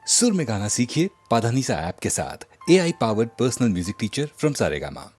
सुर में गाना सीखिए पाधानीसा ऐप के साथ। AI powered personal music teacher from Saregama.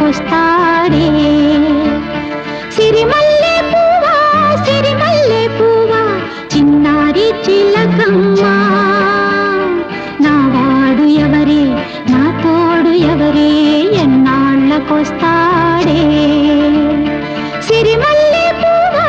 కొస్తాడే సిరిమల్లె పువ్వా సిరిమల్లె పువ్వా చిన్నారి చిలకమ్మ నా వాడు ఎవరే నా తోడు ఎవరే ఎన్నాళ్ళకొస్తాడే సిరిమల్లె పువ్వా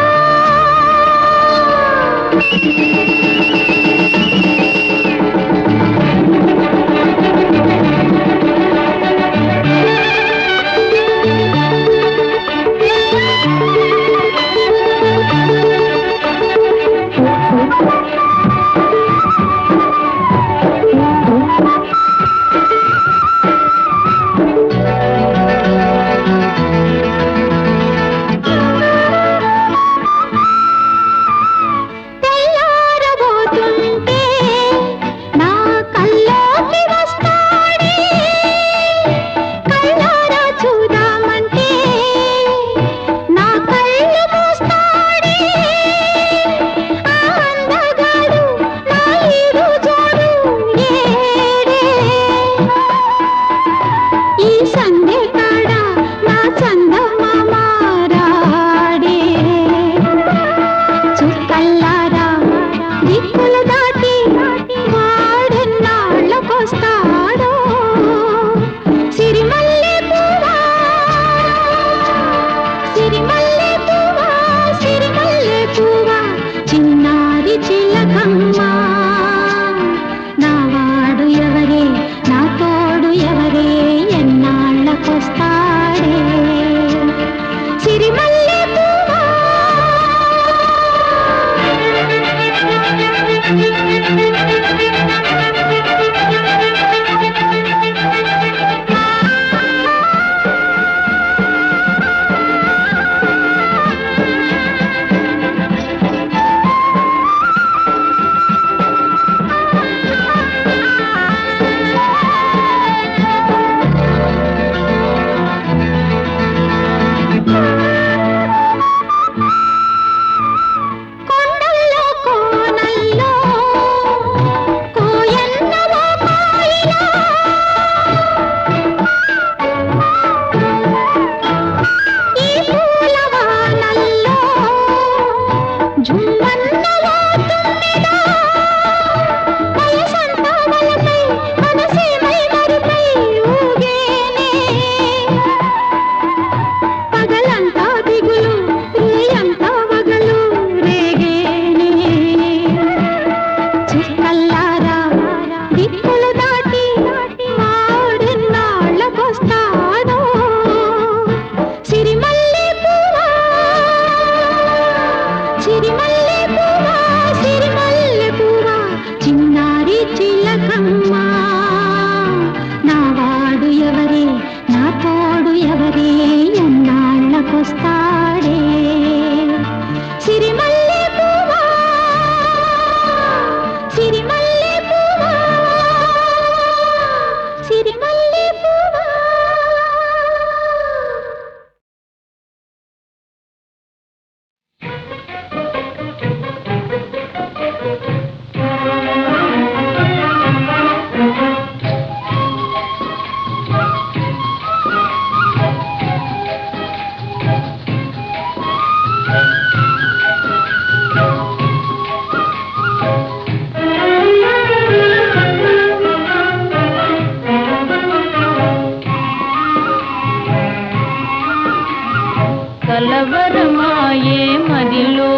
కలవరమాయే మదిలో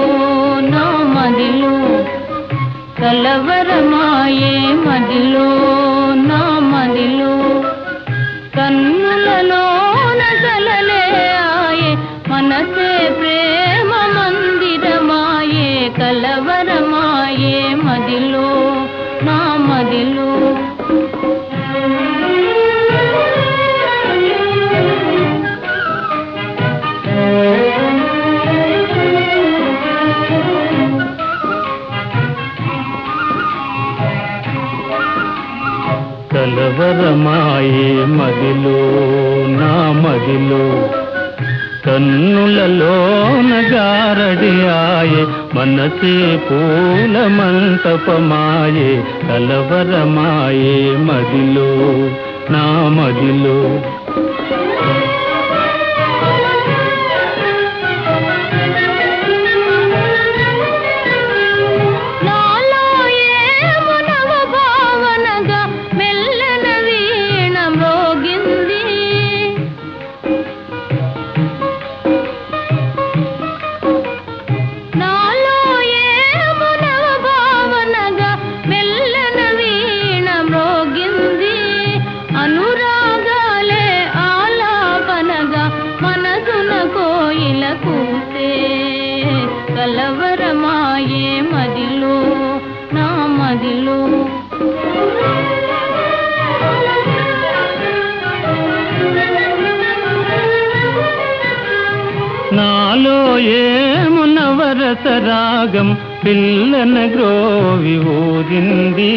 నా మదిలో కలవరమాయే మదిలో నా మదిలో కన్నులలోన కలలే ఆయే మనసే ప్రేమ మందిరమాయే కలవరమాయే మదిలో నా మదిలో కలవరమాయే మదిలో నా మదిలో కన్నులలోన గారడియాయే మనసే పూల మంటపమాయే కలవరమాయే మదిలో నా మదిలో కలవరమాయే మదిలో నా మదిలో నాలో ఏమునవరస రాగం పిల్లన గ్రోవి ఊరింది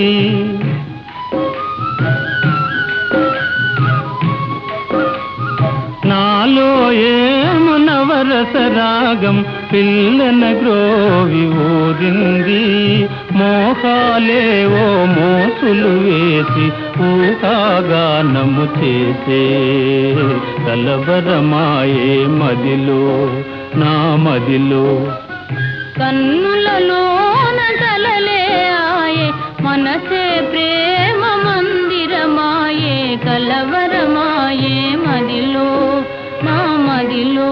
నాలో ఏమునవరస రాగం పిల్లన గ్రోవి ఊరింది మోహాలేవో మోసులు వేసి ఊహాగానము చేసే కలవరమాయే మదిలో నా మదిలో కన్నులలోన కలలే ఆయే మనసే ప్రేమ మందిరమాయే కలవరమాయే మదిలో నా మదిలో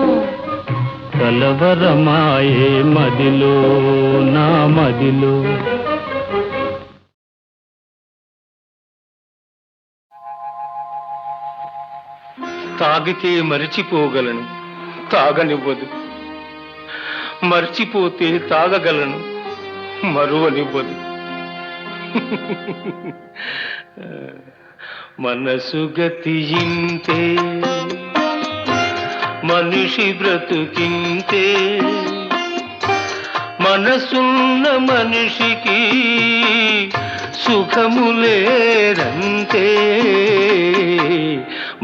కలవరమాయే మదిలో నా మదిలో తాగితే మరిచిపోగలను తాగనివ్వదు మర్చిపోతే తాగగలను మరువనివ్వదు మనసు గతియింతే మనిషి బ్రతుకింతే మనసున్న మనిషికి సుఖములేరంతే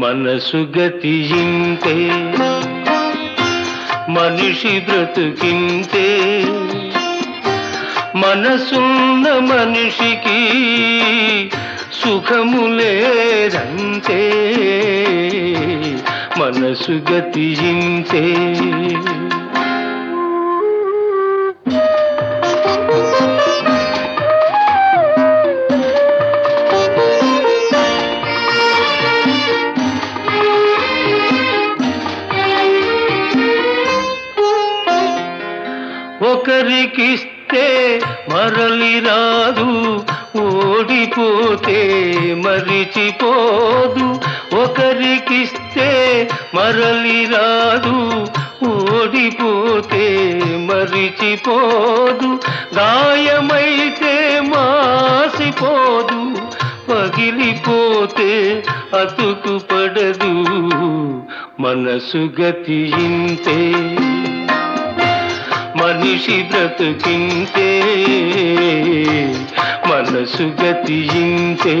మనసు గతియింతే మనిషి బ్రతుకింతే మనసున్న మనిషికి సుఖములేరంతే మనసు గతియింతే ఒకరికిస్తే మరలి రాదు ఓడిపోతే మరిచిపోదు ఒకరికిస్తే మరలి రాదు ఓడిపోతే మరిచిపోదు గాయమైతే మాసిపోదు పగిలిపోతే అతుకు పడదు మనసు గతియింతే మనిషి బ్రతుకింతే మనసు గతియింతే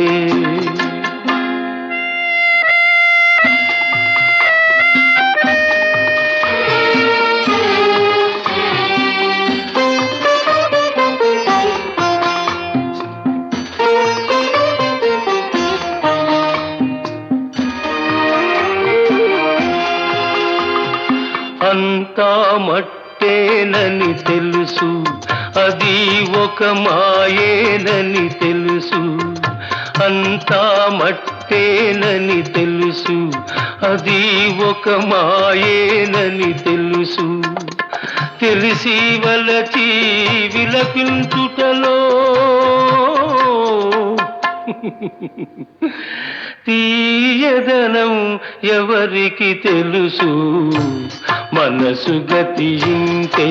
అంతా మట్టేనని తెలుసు అది ఒక మాయేనని తెలుసు అంతా మట్టేనని తెలుసు, అది ఒక మాయేనని తెలుసు. తెలిసి వలచి విలపించుటలో తీయదనం ఎవరికి తెలుసు. మనసు గతింతే,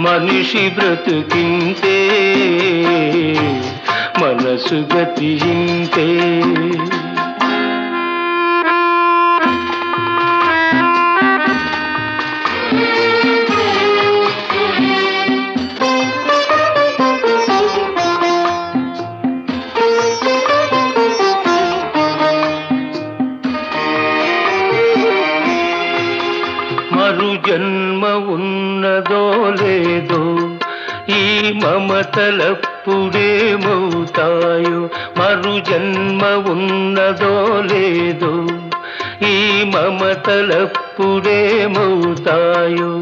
మనిషి బ్రతుకింతే, మనసు గతింతే. మరు జన్మ ఉన్నదో లేదో, ఈ మమతలప్పుడేమవుతాయో. మరు జన్మ ఉన్నదో లేదో, ఈ మమతలప్పుడేమవుతాయో.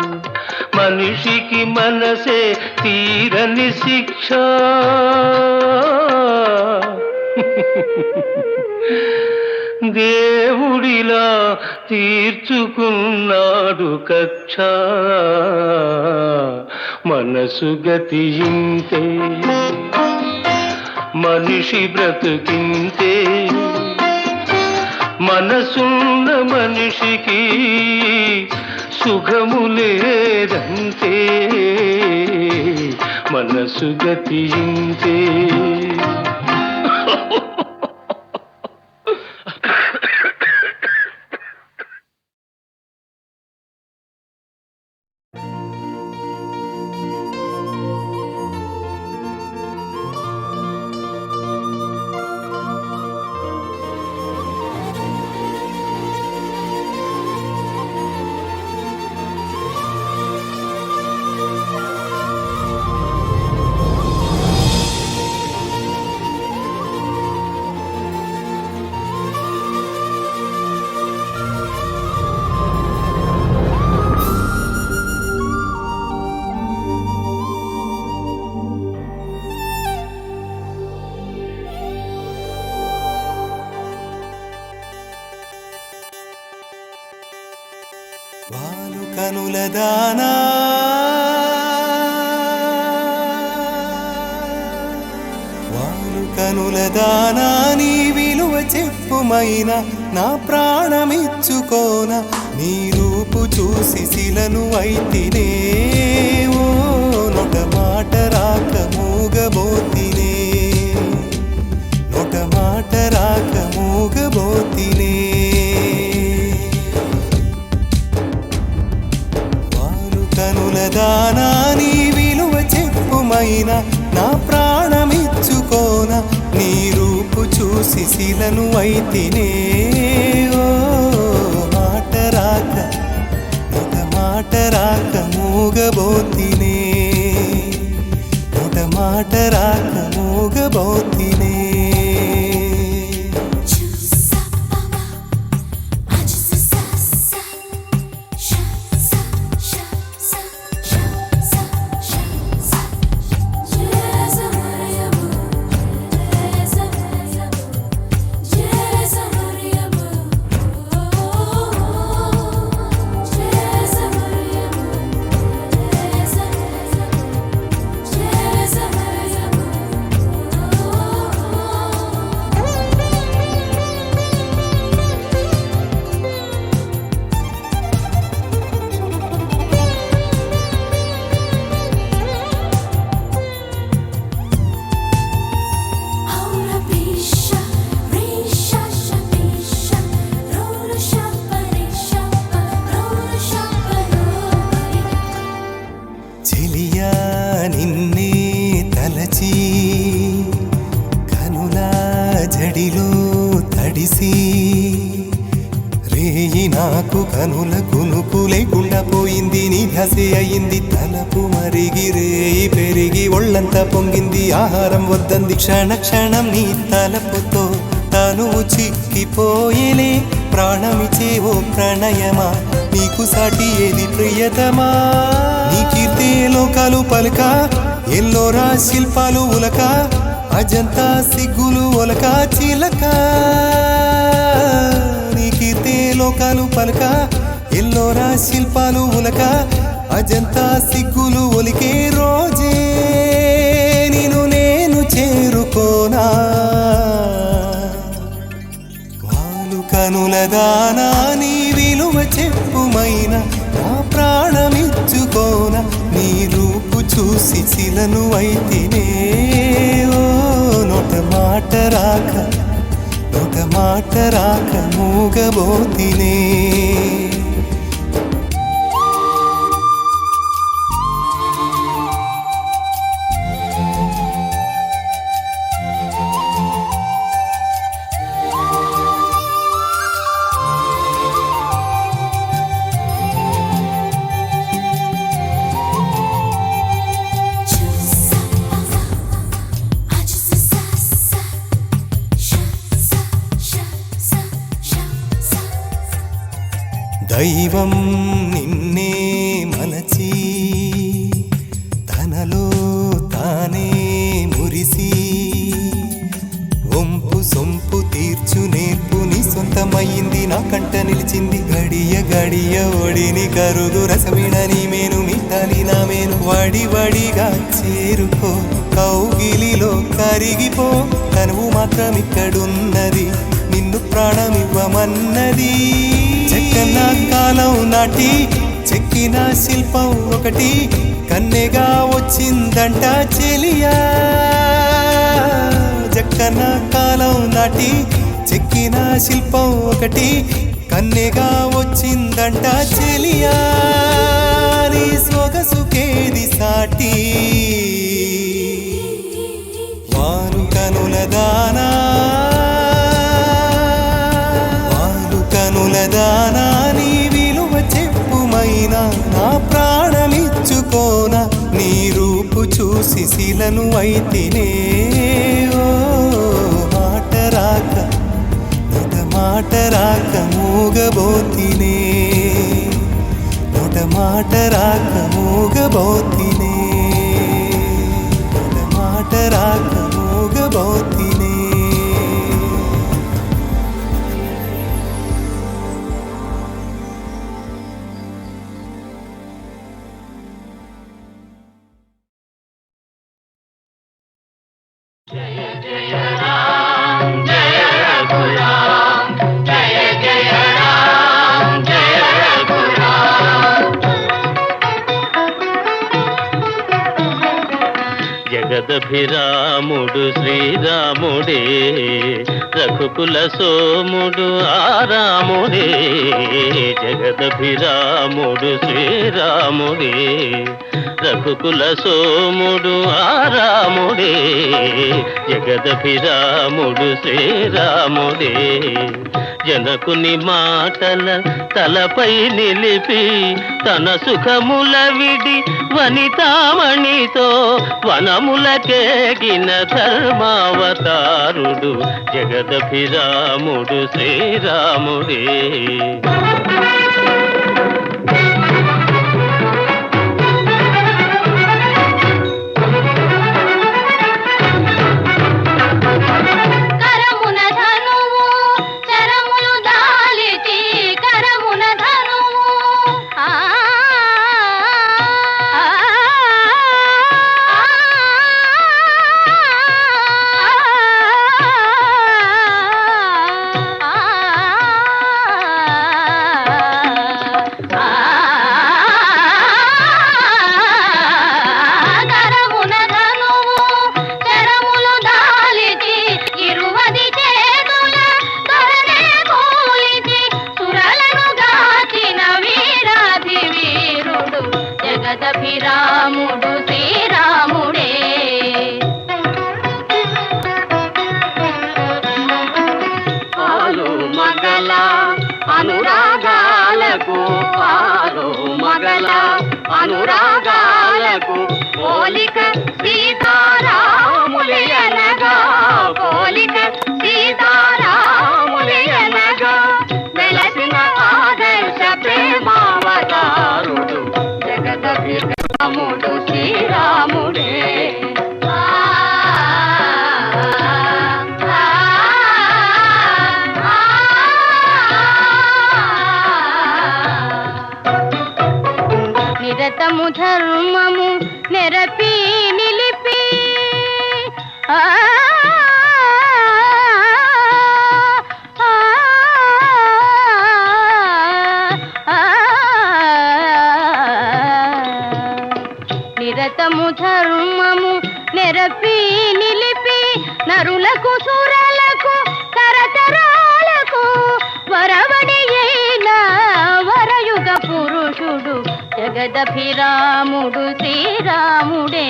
మనిషికి మనసే తీరని శిక్ష, దేవుడిలా తీర్చుకున్నాడు కక్ష. మనసు గతింతే, మనిషి బ్రతుకింతే. మనసున్న మనిషికి సుఖము లేదంతే, మనసు గతింతే. వాలు కనుల దానా వాలు కనుల దానా, నీ విలువ చెప్పుమైన నా ప్రాణమిచ్చుకోన. నీ రూపు చూసి శిలను అయితినే, ఓ నొట మాట రాక మూగబోతినే, నొట మాట రాక మూగబోతినే. కనుల దానా, నీ విలువ చెప్పుమైన నా ప్రాణమిచ్చుకోన. నీ రూపు చూసి శిలను అయితినే, ఓ మాట రాక ఒక మాట రాక మూగబోతినే, ఒక మాట రాక మూగబోతినే. నిన్నే తలచి కనులా జడిలో తడిసి, రేయి నాకు కనుల కునుకు లేకుండా పోయింది. నీ ధ్యాసే అయింది తలపు మరిగి, రేయి పెరిగి ఒళ్ళంతా పొంగింది. ఆహారం వద్దంది క్షణ క్షణం నీ తలపుతో తను చిక్కిపోయేలే. ప్రాణమిచే ఓ ప్రణయమా, నీకు సాటి ఏది ప్రియతమా. నీ కీర్తే లోకాలు పలుక, ఎల్లోరా శిల్పాలు ఉలక. అజంతా సిగ్గులు ఒలక చిలక నీకీతే లోకాలు పలక ఎల్లోరా శిల్పాలు ఉలక అజంతా సిగ్గులు ఒలికే రోజే నిన్ను నేను చేరుకోనా వాలు కనుల దానా నీ విలువ చెప్పుమైనా నా ప్రాణమిచ్చుకోన నీ రూపు చూసి శిలను అయితేనే ఓ నోట మాట రాక మూగబోతినే దైవం నిన్నే మలచి తనలో తానే మురిసి వంపు సొంపు తీర్చు నేర్పు నీ సొంతమయ్యింది నా కంట నిలిచింది గడియ గడియ ఒడిని కరుగు రసమిడ నీ మేను మిట్టాలి నా మేను వడిగా చేరుకో కౌగిలిలో కరిగిపో తనువు మాత్రం ఇక్కడున్నది నిన్ను ప్రాణమివ్వమన్నది చెక్కన కాలం నాటి చెక్కిన శిల్పం ఒకటి కన్నెగా వచ్చిందంట చెలియా చెక్కన కాలం నాటి చెక్కిన శిల్పం ఒకటి కన్నెగా వచ్చిందంట చెలియా నీ సొగసుకేది సాటి వారు కనుల దానా నీ విలువ చెప్పుమైనా నా ప్రాణమిచ్చుకోన నీ రూపు చూసి శిలను అయితేనే ఓ మాట రాక మూగబోతినే మాట రాక మూగబోతినే మాట రాక మూగబోతినే జగదభిరాముడు శ్రీరాముడే రఘుకుల సోముడు ఆరాముడే జగదభిరాముడు శ్రీరాముడే రఘుకుల సోముడు ఆరాముడే జగదభిరాముడు శ్రీరాముడే జనకుని మాటల తలపై నిలిపి తన సుఖముల విడి వనితామణితో వనములకేగిన ధర్మావతారుడు జగదభిరాముడు శ్రీరాముడే జగదభిరాముడు శ్రీరాముడే పాలు మగల అనురాగాలకు పాలు మగల అనురాగాలకు పోలిక సీతారాములయనగా పోలిక సీతారాములయనగా వెలసిన ఆదర్శ ప్రేమావతారుడు జగదభిరాముడు శ్రీరాముడే నిరతము ధర్మము నెరపి నిలిపి నిరతము ధర్మము నెరపి నిలిపి నరులకు సురలకు తరతరాలకు వరవడి అయిన వరయుగ పురుషుడు జగదభిరాముడు శ్రీరాముడే.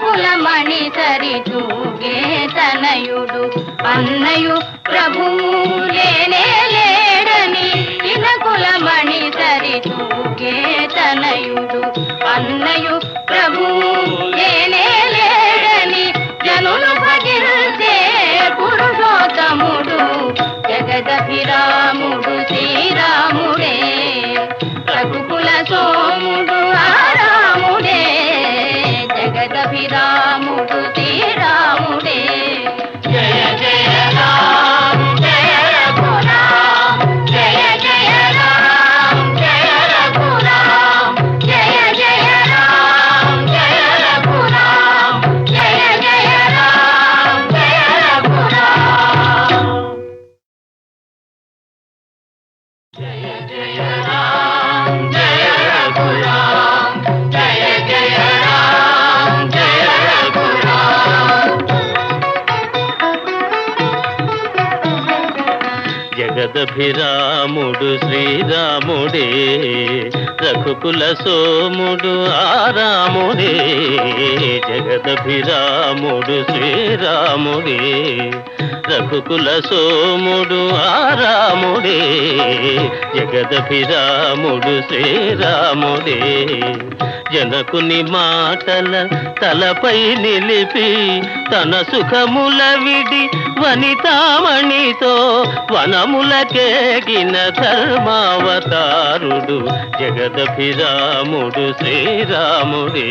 కులమణి సరి తూగే తనయుడు అన్నయు ప్రభువు లేనే లేడని ఇన కులమణి సరి తూగే తనయుడు అన్నయు ప్రభువు లేనే లేడని జనులు భజించే పురుషోత్తముడు జగదభిరాముడు శ్రీరాముడే. రఘుకుల సోముడు రాముడే జగదభిరాముడు శ్రీరాముడే. జయ జయ రామ జయ రఘురామ జయ జయ రామ జయ రఘురామ జయ జయ రామ జయ రఘురామ జయ జయ రామ జయ రఘురామ జయ జయ రామ జయ రఘురామ జయ జయ రామ జయ రఘురామ. జగదభిరాముడు శ్రీరాముడే రఘుకుల సోముడు ఆరాముడే. జగదభిరాముడు శ్రీరాముడే రఘుకుల సోముడు ఆరాముడే. జగదభిరాముడు శ్రీరాముడే. జనకుని మాటల తలపై నిలిపి తన సుఖముల విడి వనితామణితో వనములకేగిన ధర్మావతారుడు జగదభిరాముడు శ్రీరాముడే.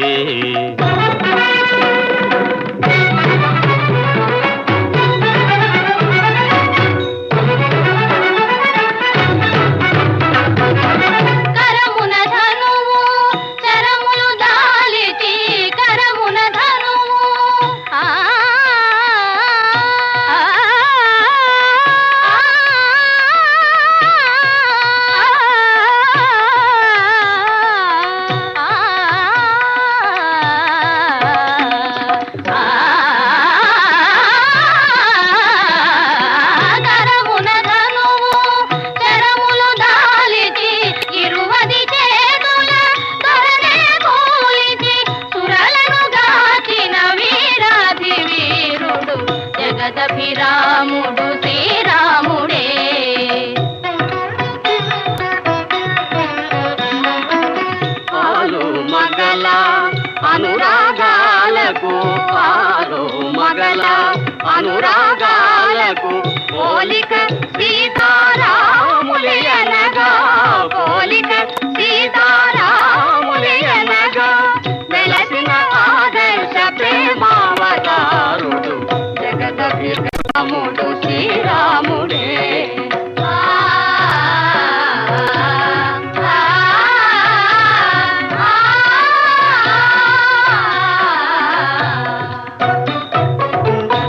జగదభిరాముడు శ్రీరాముడే. పాలు మగల అనురాగాలకు పాలు మగల అనురాగాలకు పోలిక సీతారాములయనగా పోలిక సీతారాములయనగా వెలసిన ఆదర్శ ప్రేమావతారుడు జగదభిరాముడు శ్రీరాముడే.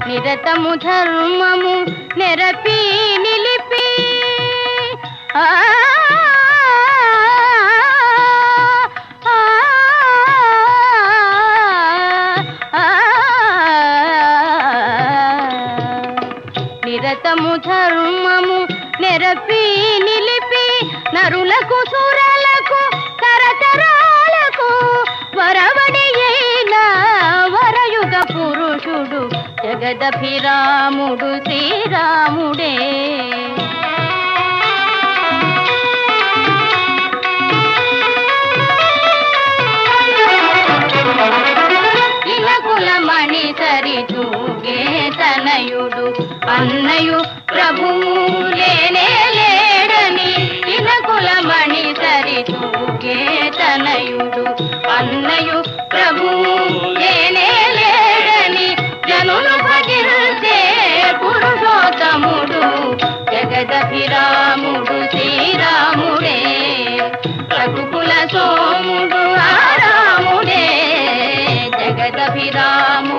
నిరతము ధర్మము నెరపి నిలిపి నిరతము ధర్మము నెరపి నిలిపి నరులకు సురలకు తరతరాలకు వరవడి అయిన వరయుగ పురుషుడు జగదభిరాముడు శ్రీరాముడే. కులమణి సరి తూగే తనయుడు అన్నయు ప్రభువు లేనే లేడని ఇన కులమణి సరి తూగే తనయుడు అన్నయు ప్రభువు లేనే లేడని జనులు భజించే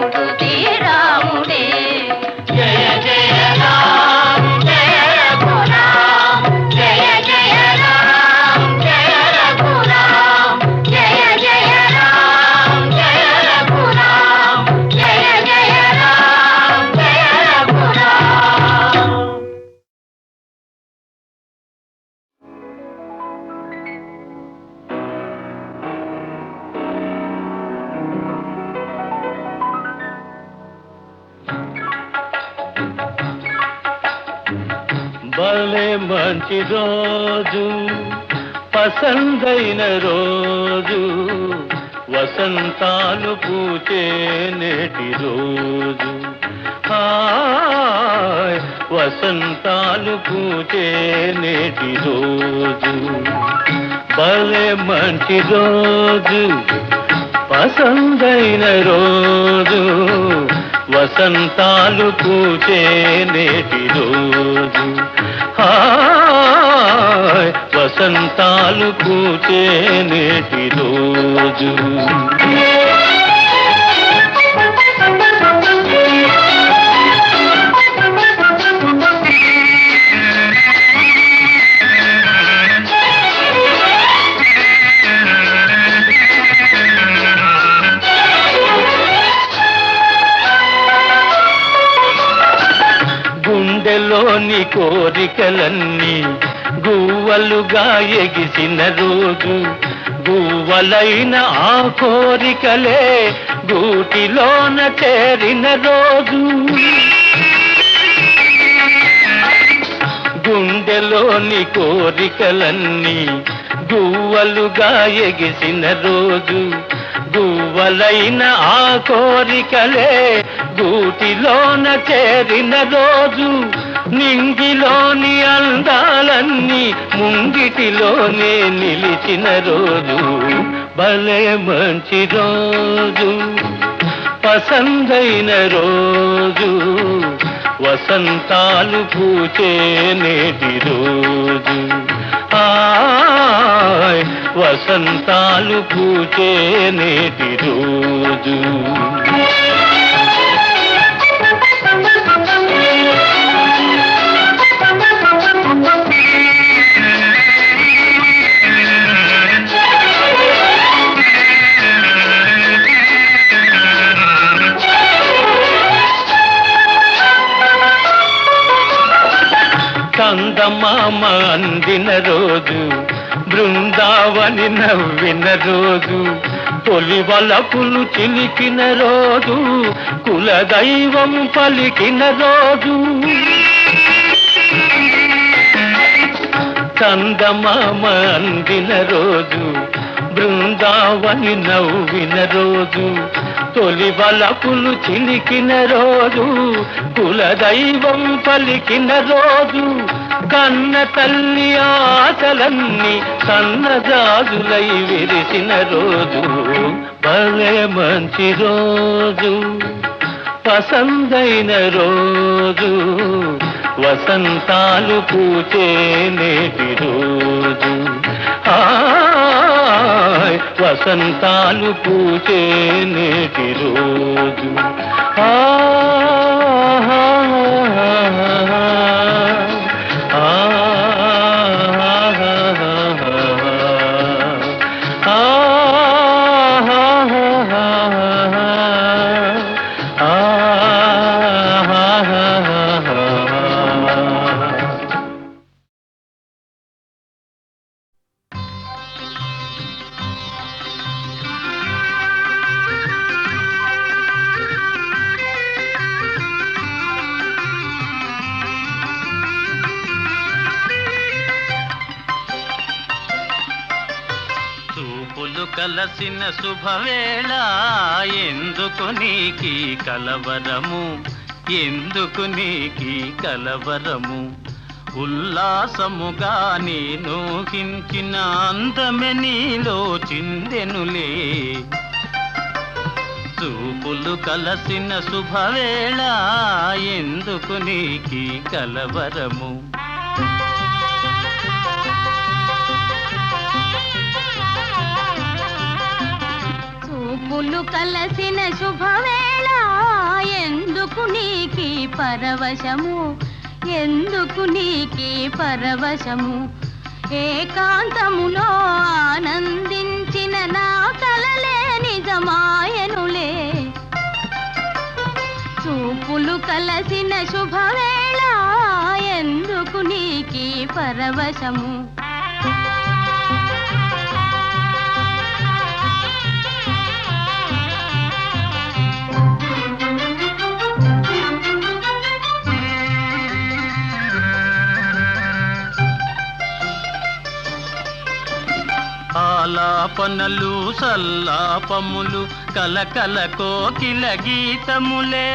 తనయుడు శ్రీరాముడే. జయ జయ రామ జయ రఘురామ జయ జయ రామ జయ రఘురామ జయ జయ రామ జయ రఘురామ జయ జయ రామ జయ రఘురామ. భలే మంచి రోజు పసందైన రోజు వసంతాలు పూచే నేటి రోజు హాయ్ వసంతాలు పూచే నేటి రోజు భలే మంచి రోజు పసందైన రోజు వసంతాలు పూచే నేటి రోజు హాయ్ వసంతాలు పూచే నేటి రోజు. గుండెలోని కోరికలన్నీ గువ్వలుగా ఎగిసిన రోజు గువ్వలైన ఆ కోరికలే గూటిలోన చేరిన రోజు గుండెలోని కోరికలన్నీ గువ్వలుగా ఎగిసిన రోజు గువ్వలైన ఆ కోరికలే గూటిలోన చేరిన రోజు నింగిలోని అందాలన్నీ ముంగిటిలోనే నిలిచిన రోజు భలే మంచి రోజు పసందైన రోజు వసంతాలు పూచే నేటి రోజు హాయ్ వసంతాలు పూచే నేటి రోజు. చందమామ అందిన రోజు బృందావని నవ్విన రోజు తొలి వలపులు చిలికిన రోజు కులదైవం పలికిన రోజు చందమామ అందిన రోజు బృందావని నవ్విన రోజు తొలి వలపులు చిలికిన రోజు కులదైవం పలికిన రోజు కన్న తల్లి ఆశలన్నీ సన్నజాజులై విరిసిన రోజు భలే మంచి రోజు పసందైన రోజు వసంతాలు పూచే నేటి రోజు హాయ్ వసంతాలు పూచే నేటి రోజు కలసిన శుభవేళ ఎందుకు నీకి కలవరము ఎందుకు నీకి కలవరము ఉల్లాసముగా నేను హించిన అందమె నీలో చిందెనులే చూపులు కలసిన శుభవేళ ఎందుకు నీకి కలవరము చూపులు కలసిన శుభవేళ ఎందుకు నీకి పరవశము ఎందుకు నీకి పరవశము ఏకాంతములో ఆనందించిన నా కలలే నిజమాయనులే చూపులు కలసిన శుభవేళ ఎందుకు నీకి పరవశము ఆలాపనలు సల్లాపములు కలకల కోకిల గీతములే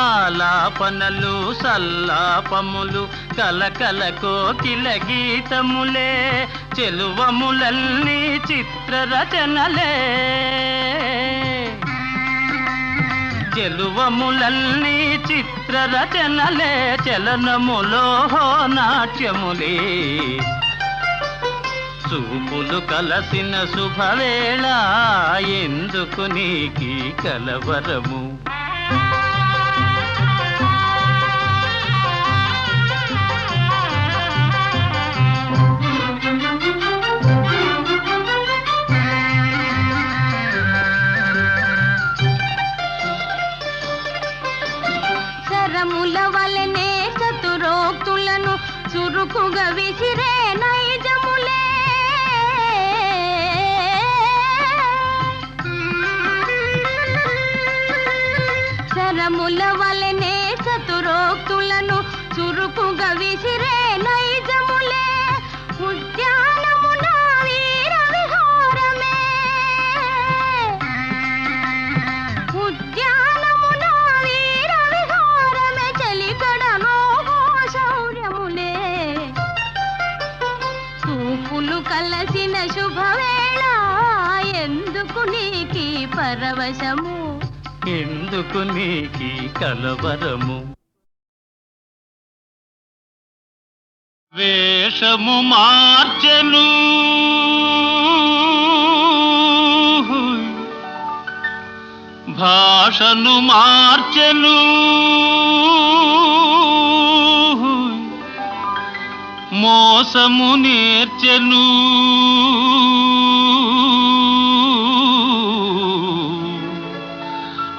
ఆలాపనలు సల్లాపములు కలకల కోకిల గీతములే చెలువములన్నీ చిత్రరచనలే చెలువములన్నీ చిత్రరచనలే చలనములో నాట్యములే చూపులు కలసిన శుభవేళ ఎందుకు నీకి కలవరము శరముల వలనే చతురోక్తులను చురుకుగా విసిరే నైజములే శరముల వలనే చతురోక్తులను చురుకుగా విసిరే నైజములే ఉద్యానమున వీర విహారమే ఉద్యానమున వీర విహారమే చలికడనో శౌర్యములే చూపులు కలసిన శుభవేళ ఎందుకు నీకి పరవశము ఎందుకు నీకి కలవరము వేషము మార్చెను భాషను మార్చెను మోసము నేర్చెను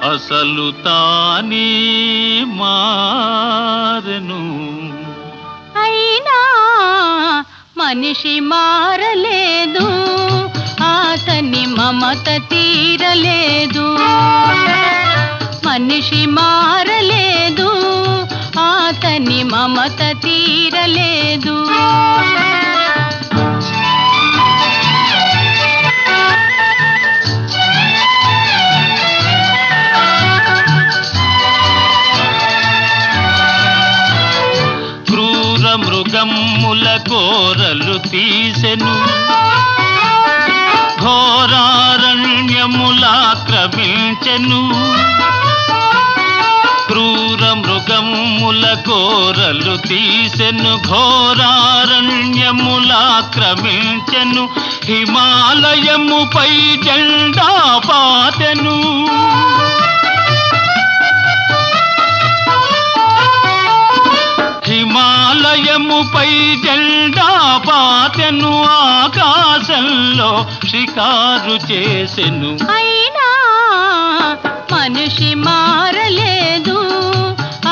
అసలు తానే మారెను అయినా మనిషి మారలేదు అతని మమత తీరలేదు మనిషి మారలేదు అతని మమత తీరలేదు క్రూర మృగమ్ముల కోరలు తీసెను ఘోరారణ్యములాక్రమించెను క్రూర మృగమ్ముల కోరలు తీసెను ఘోరారణ్యములాక్రమించెను హిమాలయముపై జెండా పాతెను హిమాలయముపై జెండా పాతెను ఆకాశంలో షికారు చేసెను అయినా మనిషి మారలేదు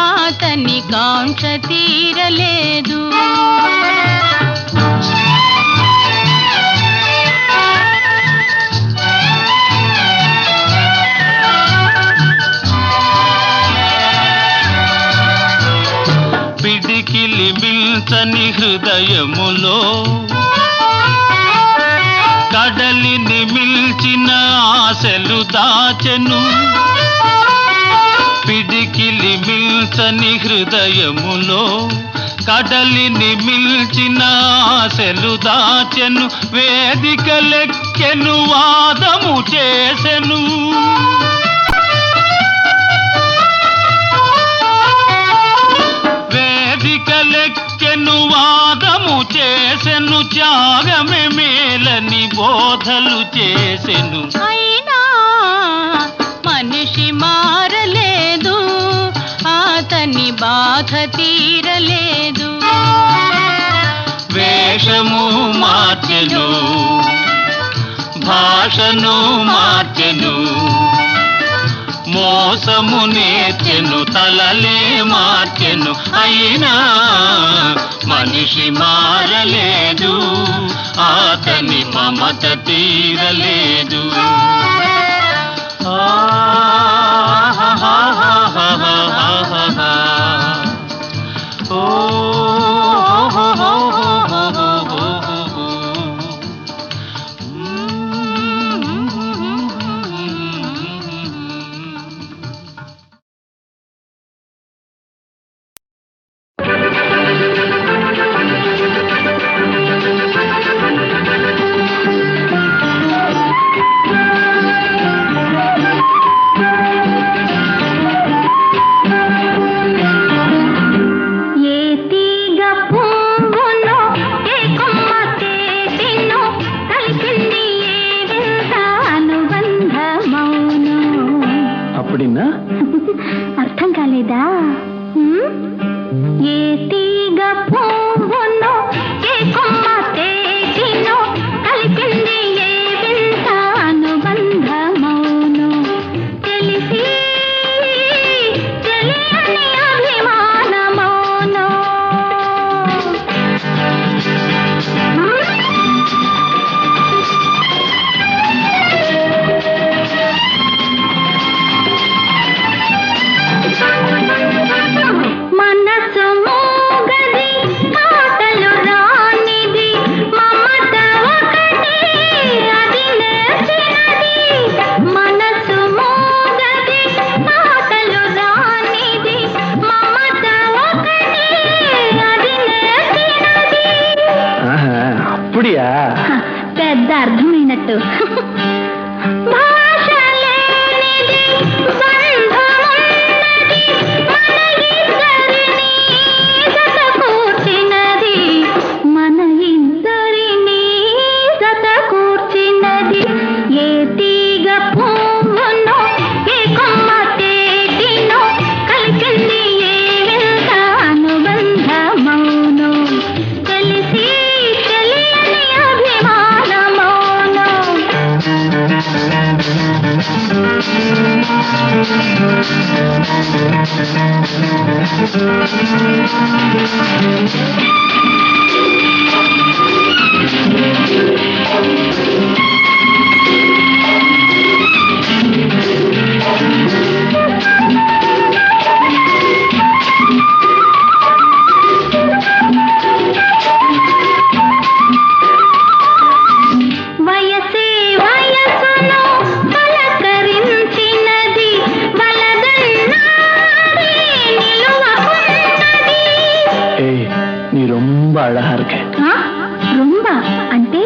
అతని కాంక్ష తీరలేదు పిడికిలి మిల్చని హృదయములో కడలిని మిల్చిన ఆశలు దాచెను పిడికిలి మిల్చని హృదయములో కడలిని మిల్చిన ఆశలు దాచెను వేదికలెక్కెను వాదము చేసెను వేదికలెక్కెను వాదము చేసెను త్యాగమే మేలని బోధలు చేసెను. అయినా మనిషి మారలేదు, అతని బాధ తీరలేదు. వేషము మార్చెను, భాషను మార్చెను, మోసము నేర్చెను, తలలే మార్చెను. అయినా మనిషి మారలేదు, అతని మమత తీరలేదు. అర్థం కాలేదా? ఏ తీగ పువ్వును ఏ కొమ్మ తేగినో కలిపింది ఏ వింత అనుబంధమౌను. తెలిసి తెలియని అభిమానమౌను. మనసు మోగది, మాటలు రానిది, మమత ఒకటి అది నేర్చినది. మనసు మోగది, మాటలు రానిది, మమత ఒకటి అది నేర్చినది. అప్పుడియా? పెద్ద అర్థమైనట్టు. భాష లేనిది బంధమున్నది, మన ఇద్దరినీ జతకూర్చినది, మన ఇద్దరినీ జతకూర్చినది. ఏ తీగ పువ్వునో ఏ కొమ్మ తేగినో కలిసింది ఏ వింత అనుబంధమౌను. తెలిసి తెలియని అభిమానమౌను. వయసే వయసును పలకరించినది, బలగన్నాడి నిలువకున్నది. ఏయ్, నీ రొంబ అழகா இருக்க. రొంబ అంటే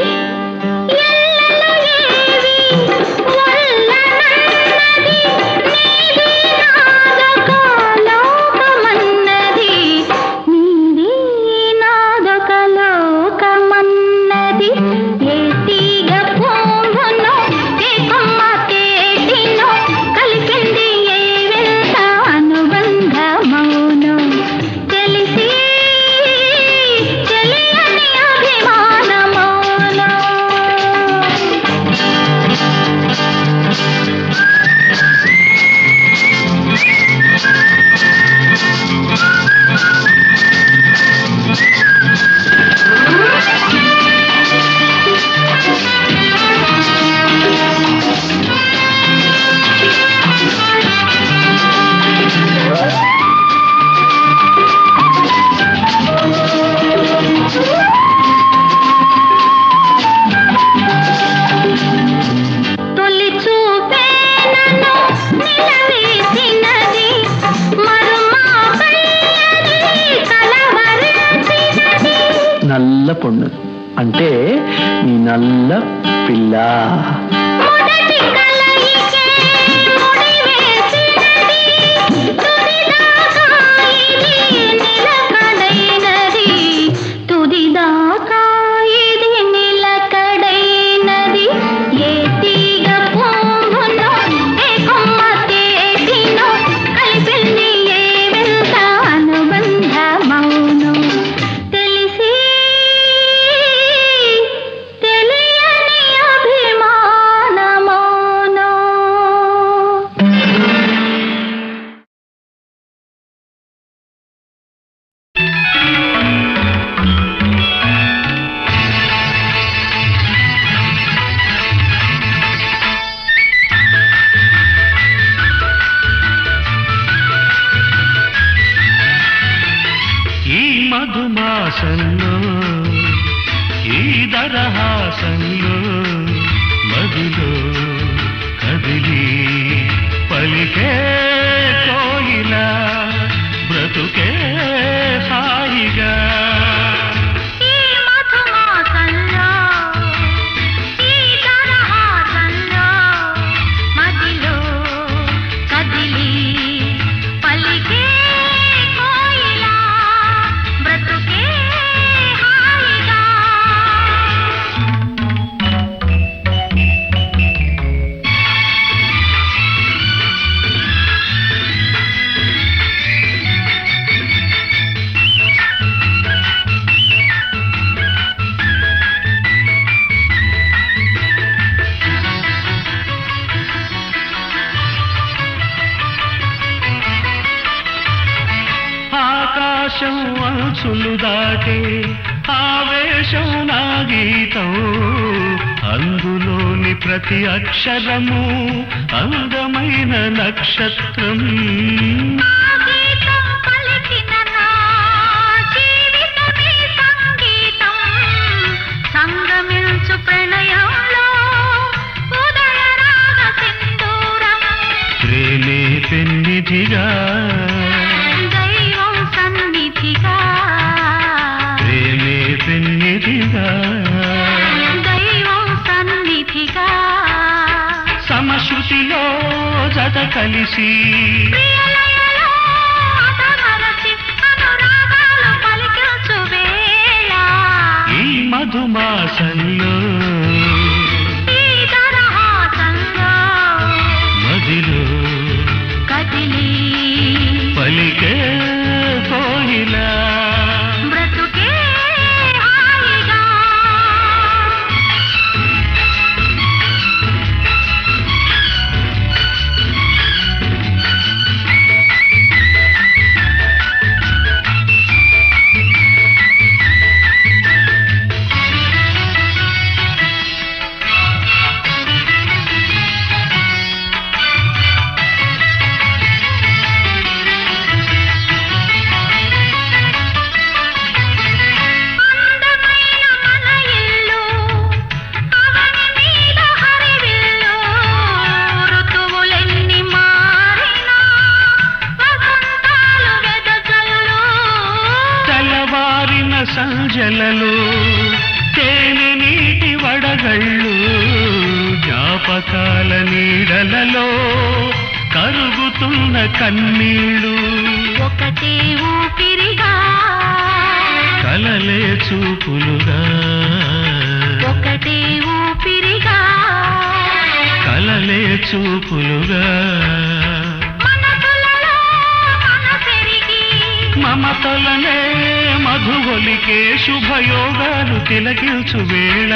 ఎల్లలు ఏవి వల్లనన్నది, నీది నాదొక లోకమన్నది, నీది నాదొక లోకమన్నది. ఏ తీగ పువ్వునో ఏ కొమ్మ తేగినో కలిసింది ఏ వింత అనుబంధమౌను. తెలిసి తెలియని అభిమానమౌను. తొలి చూపే నన్ను నిలవేసినది, మరుమాపయ్యది కలవరించినది. నల్ల పొన్ను అంటే నీ నల్ల పిల్ల. మొదటి కలయికే ముడివేసినది, తుదిదాకా ఇది నిలకడైనది, తుదిదాకా ఇది నిలకడైనది. మధుమాసంలో ఈ దరహాసంలో మదిలో కదిలి పలికే కోయిలా బ్రతుకే హాయిగా ఈ మధుమాసంలో ఈ దరహాసంలో మదిలో కదిలి పలికే కోయిలా బ్రతుకే హాయిగా ఆకాశం అంచులు దాటే ఆవేశం నా గీతం అందులోని ప్రతి అక్షరము అందమైన నక్షత్రం గీతం పలికిన నా జీవితమే సంగీతం సంగమించు ప్రణయంలో ఉదయ రాగ సింధూరం ప్రేమే పెన్నిధిగా దైవం సన్నిధిగా ప్రేమే పెన్నిధిగా దైవం సన్నిధిగా సమశృతిలో జత కలిసి ప్రియలయలో అతమరచి అనురాగాలు పలికించు వేళ ఈ మధుమాసంలో ఈ దరహాసంలో మదిలో కదిలి పలికే కోయిలా బ్రతుకే హాయిగా అందమైన మన ఇల్లు అవని మీద హరివిల్లు ఋతువులెన్ని మారినా వసంతాలు వెదజల్లు తెల్లవారిన సంజలలో తేనె నీటి వడగళ్ళు జ్ఞాపకాల నీడలలో కరుగుతున్న కన్నీళ్ళు ఒకటే ఊపిరిగా కలలే చూపులుగా ఒకటే ఊపిరిగా కలలే చూపులుగా మనసులలో మనసెరిగి మమతలనే మధువలికే శుభయోగాలు తిలకించు వేళ